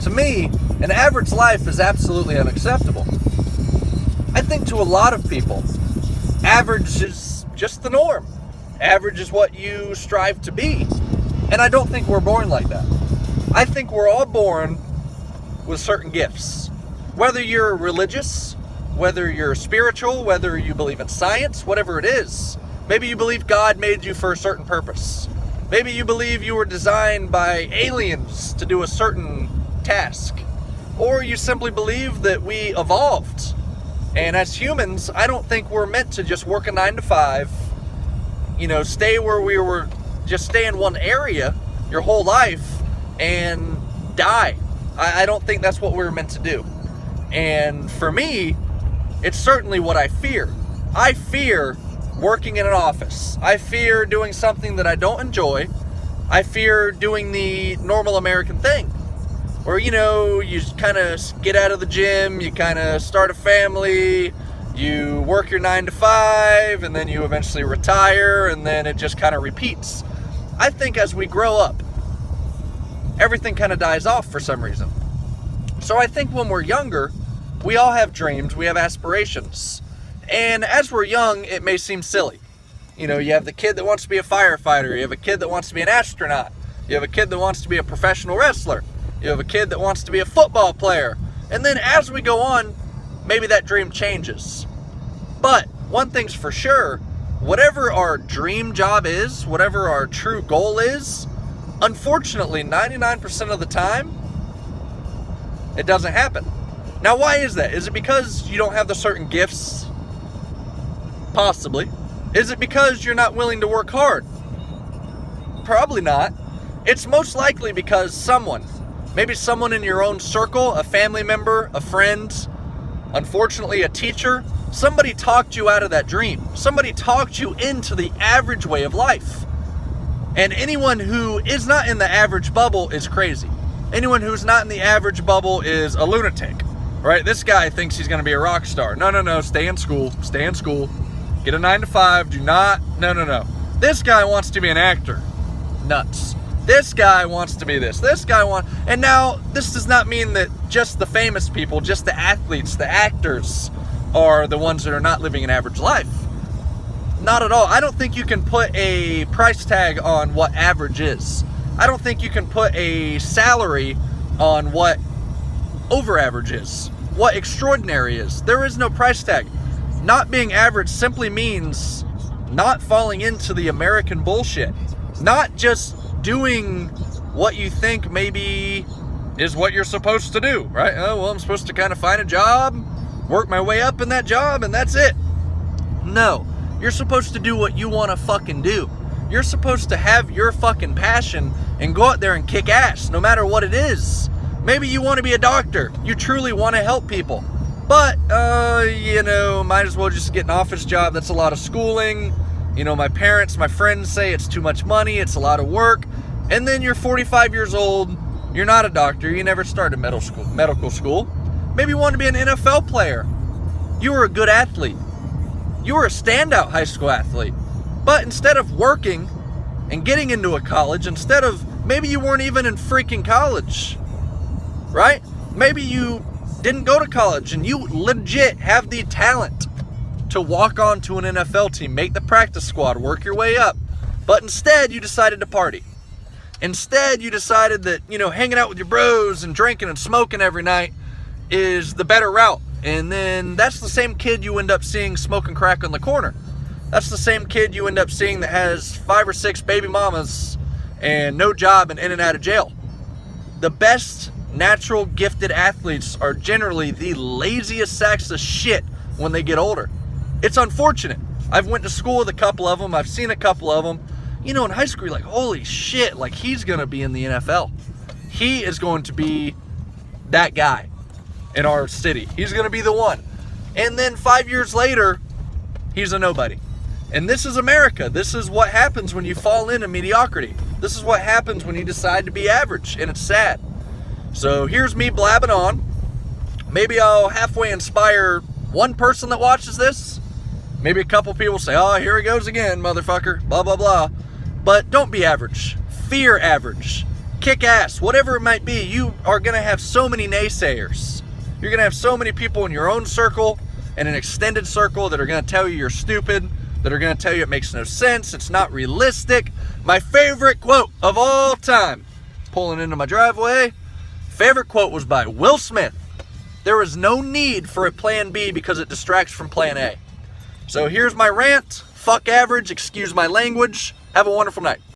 To me, an average life is absolutely unacceptable. I think to a lot of people, average is just the norm. Average is what you strive to be. And I don't think we're born like that. I think we're all born with certain gifts. Whether you're religious, whether you're spiritual, whether you believe in science, whatever it is. Maybe you believe God made you for a certain purpose. Maybe you believe you were designed by aliens to do a certain task. Or you simply believe that we evolved. And as humans, I don't think we're meant to just work a 9 to 5, stay where we were, just stay in one area your whole life and die. I don't think that's what we're meant to do. And for me, it's certainly what I fear. I fear working in an office. I fear doing something that I don't enjoy. I fear doing the normal American thing. Where, you kind of get out of the gym, you kind of start a family, you work your 9 to 5, and then you eventually retire, and then it just kind of repeats. I think as we grow up, everything kind of dies off for some reason. So I think when we're younger, we all have dreams, we have aspirations. And as we're young, it may seem silly. You have the kid that wants to be a firefighter, you have a kid that wants to be an astronaut, you have a kid that wants to be a professional wrestler, you have a kid that wants to be a football player. And then as we go on, maybe that dream changes. But one thing's for sure, whatever our dream job is, whatever our true goal is, unfortunately, 99% of the time, it doesn't happen. Now, why is that? Is it because you don't have the certain gifts? Possibly. Is it because you're not willing to work hard? Probably not. It's most likely because maybe someone in your own circle, a family member, a friend, unfortunately a teacher, somebody talked you out of that dream. Somebody talked you into the average way of life. And anyone who is not in the average bubble is crazy. Anyone who's not in the average bubble is a lunatic, right? This guy thinks he's going to be a rock star. No, stay in school. Get a 9 to 5, no. This guy wants to be an actor. Nuts. This guy wants to be this. And now, this does not mean that just the famous people, just the athletes, the actors are the ones that are not living an average life. Not at all. I don't think you can put a price tag on what average is. I don't think you can put a salary on what over average is, what extraordinary is. There is no price tag. Not being average simply means not falling into the American bullshit. Not just doing what you think maybe is what you're supposed to do, right? Oh, well, I'm supposed to kind of find a job, work my way up in that job, and that's it. No, you're supposed to do what you want to fucking do. You're supposed to have your fucking passion and go out there and kick ass, no matter what it is. Maybe you want to be a doctor. You truly want to help people. But, might as well just get an office job. That's a lot of schooling. My friends say it's too much money. It's a lot of work. And then you're 45 years old. You're not a doctor. You never started medical school. Maybe you want to be an NFL player. You were a good athlete. You were a standout high school athlete. But instead of working and getting into a college, maybe you weren't even in freaking college, right? Maybe you didn't go to college and you legit have the talent to walk onto an NFL team, make the practice squad, work your way up. But instead, you decided to party. Instead, you decided that, hanging out with your bros and drinking and smoking every night is the better route. And then that's the same kid you end up seeing smoking crack on the corner. That's the same kid you end up seeing that has 5 or 6 baby mamas and no job and in and out of jail. The best natural gifted athletes are generally the laziest sacks of shit when they get older. It's unfortunate. I've went to school with a couple of them. I've seen a couple of them. In high school, you're like, holy shit, like he's going to be in the NFL. He is going to be that guy in our city. He's going to be the one. And then 5 years later, he's a nobody. And this is America. This is what happens when you fall into mediocrity. This is what happens when you decide to be average, and it's sad. So here's me blabbing on. Maybe I'll halfway inspire one person that watches this. Maybe a couple people say, oh, here he goes again, motherfucker, blah, blah, blah. But don't be average. Fear average. kick ass, whatever it might be, you are going to have so many naysayers. You're going to have so many people in your own circle and an extended circle that are going to tell you you're stupid, that are going to tell you it makes no sense, it's not realistic. My favorite quote of all time, pulling into my driveway, favorite quote was by Will Smith. There is no need for a plan B because it distracts from plan A. So here's my rant. Fuck average, excuse my language. Have a wonderful night.